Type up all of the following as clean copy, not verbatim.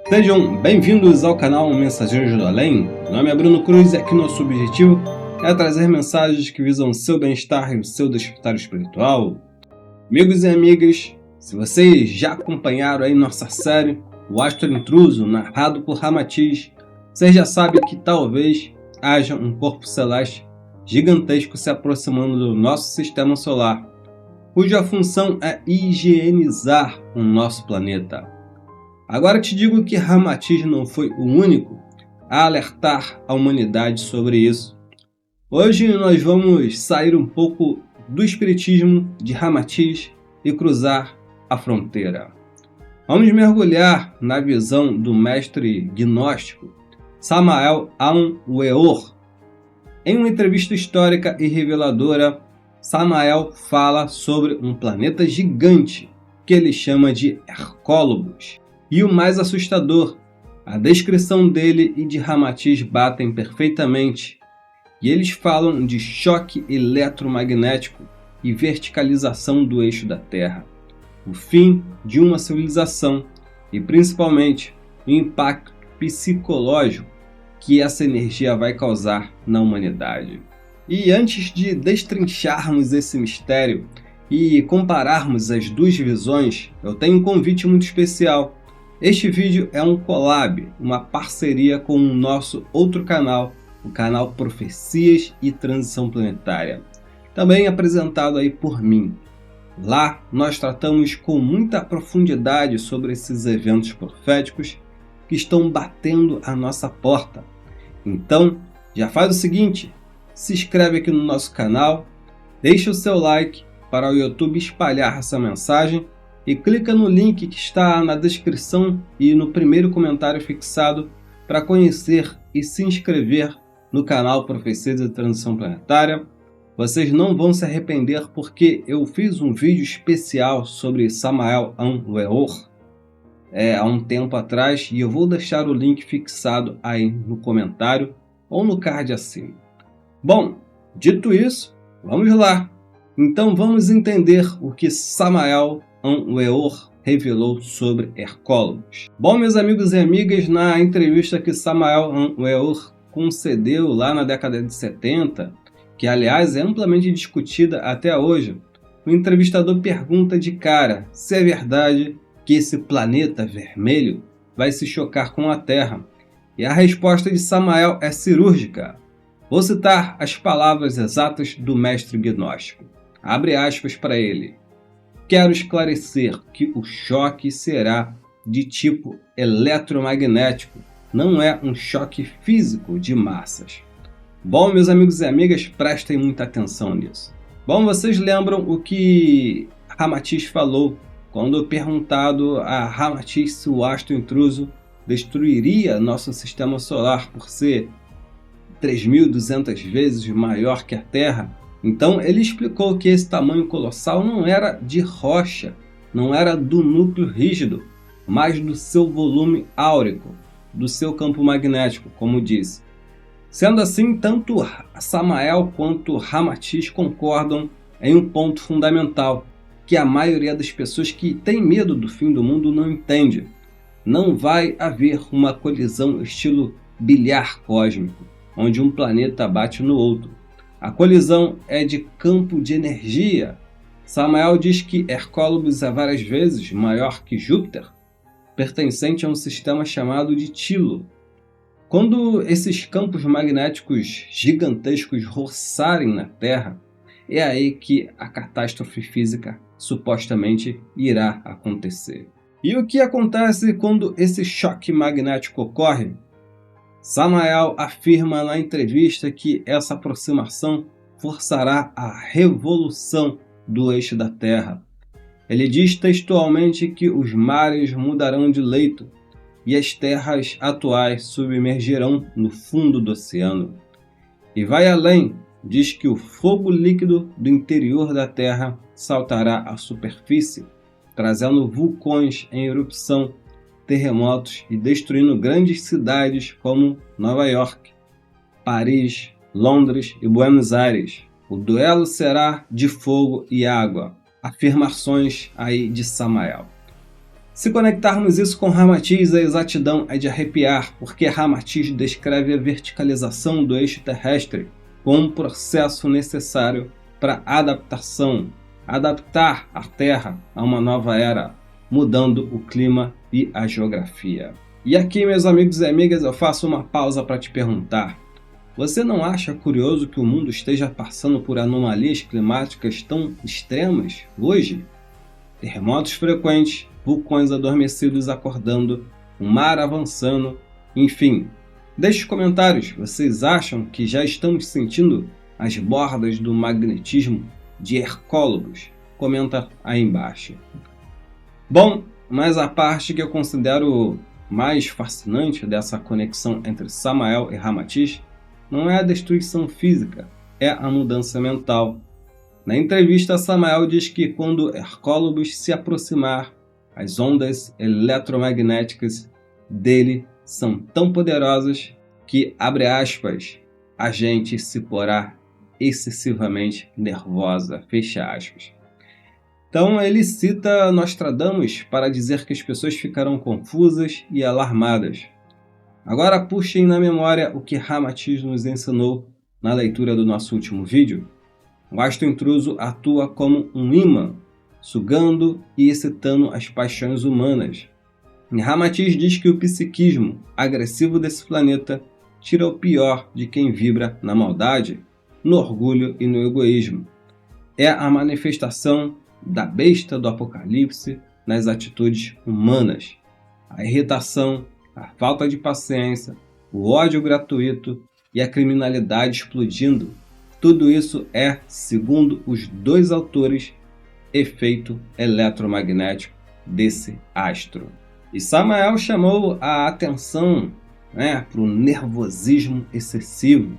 Sejam bem-vindos ao canal Mensageiros do Além. Meu nome é Bruno Cruz e aqui nosso objetivo é trazer mensagens que visam o seu bem-estar e o seu despertar espiritual. Amigos e amigas, se vocês já acompanharam aí nossa série O Astro Intruso, narrado por Ramatiz, vocês já sabem que talvez haja um corpo celeste gigantesco se aproximando do nosso sistema solar, cuja função é higienizar o nosso planeta. Agora te digo que Ramatiz não foi o único a alertar a humanidade sobre isso. Hoje nós vamos sair um pouco do espiritismo de Ramatiz e cruzar a fronteira. Vamos mergulhar na visão do mestre gnóstico Samael Aun Weor. Em uma entrevista histórica e reveladora, Samael fala sobre um planeta gigante que ele chama de Hercólogos. E o mais assustador, a descrição dele e de Ramatiz batem perfeitamente. E eles falam de choque eletromagnético e verticalização do eixo da Terra, o fim de uma civilização e principalmente o impacto psicológico que essa energia vai causar na humanidade. E antes de destrincharmos esse mistério e compararmos as duas visões, eu tenho um convite muito especial. Este vídeo é um collab, uma parceria com o nosso outro canal, o canal Profecias e Transição Planetária, também apresentado aí por mim. Lá nós tratamos com muita profundidade sobre esses eventos proféticos que estão batendo a nossa porta. Então, já faz o seguinte, se inscreve aqui no nosso canal, deixa o seu like para o YouTube espalhar essa mensagem e clica no link que está na descrição e no primeiro comentário fixado para conhecer e se inscrever no canal Profecias e Transição Planetária. Vocês não vão se arrepender porque eu fiz um vídeo especial sobre Samael Aun Weor há um tempo atrás e eu vou deixar o link fixado aí no comentário ou no card acima. Bom, dito isso, vamos lá. Então vamos entender o que Samael Aun Weor revelou sobre Hercólogos. Bom, meus amigos e amigas, na entrevista que Samael Aun Weor concedeu lá na década de 70, que aliás é amplamente discutida até hoje, o entrevistador pergunta de cara se é verdade que esse planeta vermelho vai se chocar com a Terra. E a resposta de Samael é cirúrgica. Vou citar as palavras exatas do mestre gnóstico. Abre aspas para ele. Quero esclarecer que o choque será de tipo eletromagnético, não é um choque físico de massas. Bom, meus amigos e amigas, prestem muita atenção nisso. Bom, vocês lembram o que Ramatiz falou quando perguntado a Ramatiz se o astro intruso destruiria nosso sistema solar por ser 3.200 vezes maior que a Terra? Então ele explicou que esse tamanho colossal não era de rocha, não era do núcleo rígido, mas do seu volume áurico, do seu campo magnético, como disse. Sendo assim, tanto Samael quanto Ramatiz concordam em um ponto fundamental, que a maioria das pessoas que tem medo do fim do mundo não entende. Não vai haver uma colisão estilo bilhar cósmico, onde um planeta bate no outro. A colisão é de campo de energia. Samael diz que Hercólogos é várias vezes maior que Júpiter, pertencente a um sistema chamado de Tilo. Quando esses campos magnéticos gigantescos roçarem na Terra, é aí que a catástrofe física supostamente irá acontecer. E o que acontece quando esse choque magnético ocorre? Samael afirma na entrevista que essa aproximação forçará a revolução do eixo da Terra. Ele diz textualmente que os mares mudarão de leito e as terras atuais submergirão no fundo do oceano. E vai além, diz que o fogo líquido do interior da Terra saltará à superfície, trazendo vulcões em erupção, terremotos e destruindo grandes cidades como Nova York, Paris, Londres e Buenos Aires. O duelo será de fogo e água. Afirmações aí de Samael. Se conectarmos isso com Ramatiz, a exatidão é de arrepiar, porque Ramatiz descreve a verticalização do eixo terrestre como um processo necessário para adaptar a Terra a uma nova era, mudando o clima e a geografia. E aqui, meus amigos e amigas, eu faço uma pausa para te perguntar: você não acha curioso que o mundo esteja passando por anomalias climáticas tão extremas hoje? Terremotos frequentes, vulcões adormecidos acordando, um mar avançando, enfim. Deixe os comentários, vocês acham que já estamos sentindo as bordas do magnetismo de Hercólogos? Comenta aí embaixo. Bom, mas a parte que eu considero mais fascinante dessa conexão entre Samael e Ramatiz não é a destruição física, é a mudança mental. Na entrevista, Samael diz que quando Hercólogos se aproximar, as ondas eletromagnéticas dele são tão poderosas que, abre aspas, a gente se porá excessivamente nervosa, fecha aspas. Então ele cita Nostradamus para dizer que as pessoas ficarão confusas e alarmadas. Agora puxem na memória o que Ramatiz nos ensinou na leitura do nosso último vídeo. O astro intruso atua como um ímã, sugando e excitando as paixões humanas. E Ramatiz diz que o psiquismo agressivo desse planeta tira o pior de quem vibra na maldade, no orgulho e no egoísmo. É a manifestação da besta do apocalipse nas atitudes humanas. A irritação, a falta de paciência, o ódio gratuito e a criminalidade explodindo. Tudo isso é, segundo os dois autores, efeito eletromagnético desse astro. E Samael chamou a atenção para o nervosismo excessivo.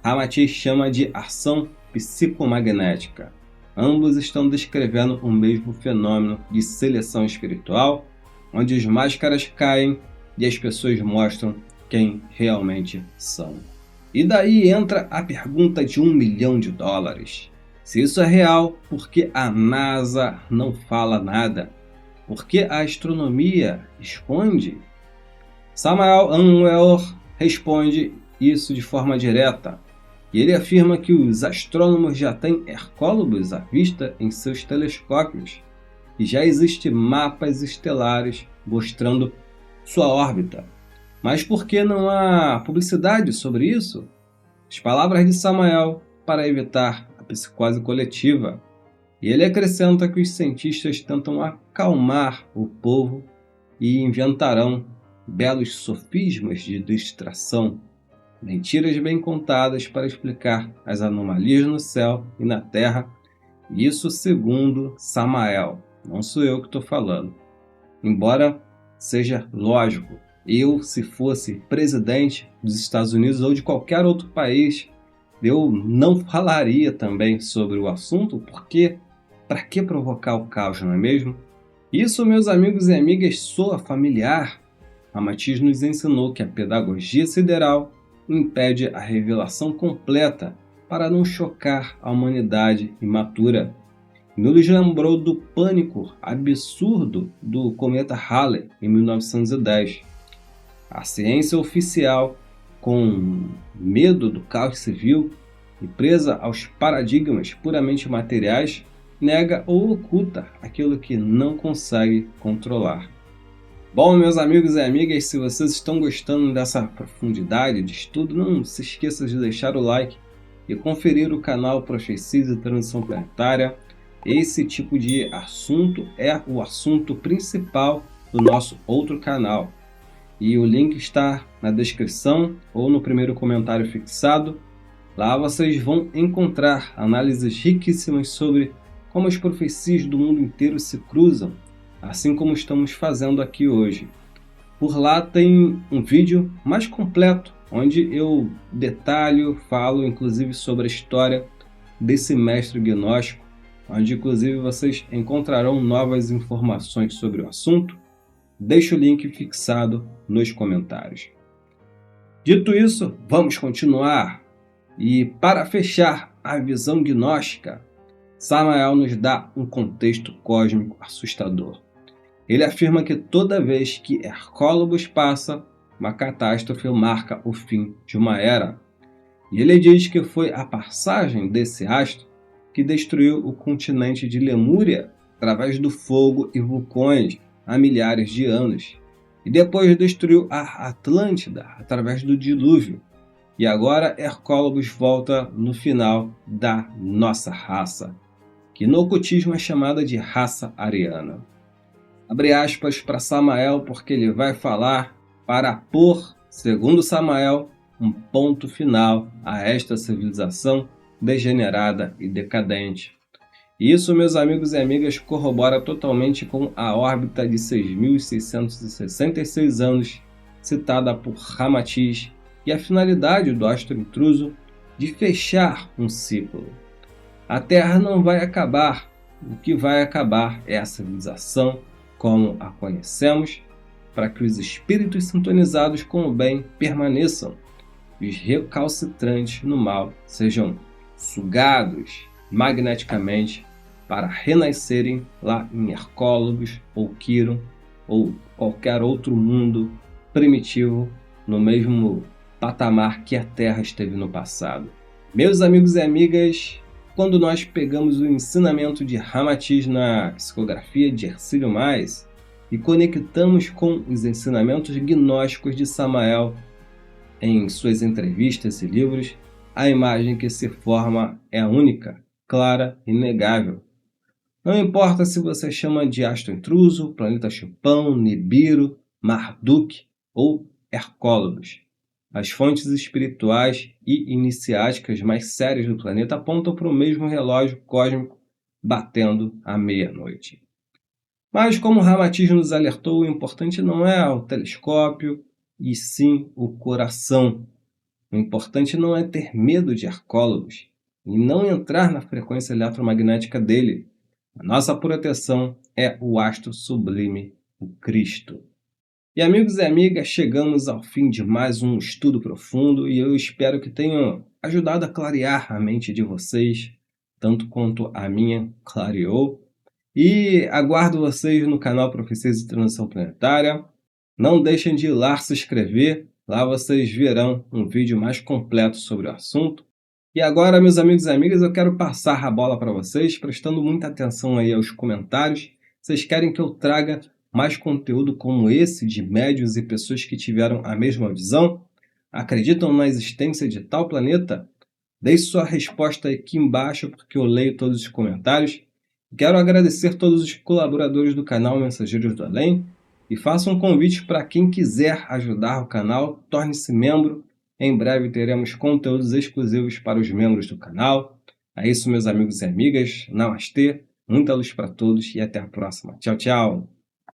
Ramatiz chama de ação psicomagnética. Ambos estão descrevendo o mesmo fenômeno de seleção espiritual, onde as máscaras caem e as pessoas mostram quem realmente são. E daí entra a pergunta de $1 milhão. Se isso é real, por que a NASA não fala nada? Por que a astronomia esconde? Samael Aun-Weor responde isso de forma direta. E ele afirma que os astrônomos já têm Hercólogos à vista em seus telescópios. E já existem mapas estelares mostrando sua órbita. Mas por que não há publicidade sobre isso? As palavras de Samael para evitar a psicose coletiva. E ele acrescenta que os cientistas tentam acalmar o povo e inventarão belos sofismas de distração, mentiras bem contadas para explicar as anomalias no céu e na terra. Isso segundo Samael, não sou eu que estou falando. Embora seja lógico, eu, se fosse presidente dos Estados Unidos ou de qualquer outro país, eu não falaria também sobre o assunto, porque para que provocar o caos, não é mesmo? Isso, meus amigos e amigas, soa familiar. Ramatiz nos ensinou que a pedagogia sideral impede a revelação completa para não chocar a humanidade imatura. Nos lembrou do pânico absurdo do cometa Halley em 1910. A ciência oficial, com medo do caos civil e presa aos paradigmas puramente materiais, nega ou oculta aquilo que não consegue controlar. Bom, meus amigos e amigas, se vocês estão gostando dessa profundidade de estudo, não se esqueça de deixar o like e conferir o canal Profecias e Transição Planetária. Esse tipo de assunto é o assunto principal do nosso outro canal. E o link está na descrição ou no primeiro comentário fixado. Lá vocês vão encontrar análises riquíssimas sobre como as profecias do mundo inteiro se cruzam, assim como estamos fazendo aqui hoje. Por lá tem um vídeo mais completo, onde eu detalho, falo inclusive sobre a história desse mestre gnóstico, onde inclusive vocês encontrarão novas informações sobre o assunto. Deixo o link fixado nos comentários. Dito isso, vamos continuar. E para fechar a visão gnóstica, Samael nos dá um contexto cósmico assustador. Ele afirma que toda vez que Hercólogos passa, uma catástrofe marca o fim de uma era. E ele diz que foi a passagem desse astro que destruiu o continente de Lemúria através do fogo e vulcões há milhares de anos. E depois destruiu a Atlântida através do dilúvio. E agora Hercólogos volta no final da nossa raça, que no ocultismo é chamada de raça ariana. Abre aspas para Samael, porque ele vai falar para pôr, segundo Samael, um ponto final a esta civilização degenerada e decadente. E isso, meus amigos e amigas, corrobora totalmente com a órbita de 6.666 anos citada por Ramatiz e a finalidade do astro intruso de fechar um ciclo. A Terra não vai acabar, o que vai acabar é a civilização como a conhecemos, para que os espíritos sintonizados com o bem permaneçam e os recalcitrantes no mal sejam sugados magneticamente para renascerem lá em Hercólogos ou Quiron ou qualquer outro mundo primitivo no mesmo patamar que a Terra esteve no passado. Meus amigos e amigas, quando nós pegamos o ensinamento de Ramatiz na psicografia de Hercílio Mais e conectamos com os ensinamentos gnósticos de Samael em suas entrevistas e livros, a imagem que se forma é única, clara e inegável. Não importa se você chama de astro intruso, planeta chupão, Nibiru, Marduk ou Hercólogos. As fontes espirituais e iniciáticas mais sérias do planeta apontam para o mesmo relógio cósmico batendo à meia-noite. Mas, como Ramatiz nos alertou, o importante não é o telescópio, e sim o coração. O importante não é ter medo de Hercólogos e não entrar na frequência eletromagnética dele. A nossa proteção é o astro sublime, o Cristo. E amigos e amigas, chegamos ao fim de mais um estudo profundo e eu espero que tenha ajudado a clarear a mente de vocês, tanto quanto a minha clareou. E aguardo vocês no canal Profecias de Transição Planetária. Não deixem de ir lá se inscrever, lá vocês verão um vídeo mais completo sobre o assunto. E agora, meus amigos e amigas, eu quero passar a bola para vocês, prestando muita atenção aí aos comentários. Vocês querem que eu traga mais conteúdo como esse de médiuns e pessoas que tiveram a mesma visão? Acreditam na existência de tal planeta? Deixe sua resposta aqui embaixo, porque eu leio todos os comentários. Quero agradecer todos os colaboradores do canal Mensageiros do Além e faço um convite para quem quiser ajudar o canal, torne-se membro. Em breve teremos conteúdos exclusivos para os membros do canal. É isso, meus amigos e amigas. Namastê, muita luz para todos e até a próxima. Tchau, tchau!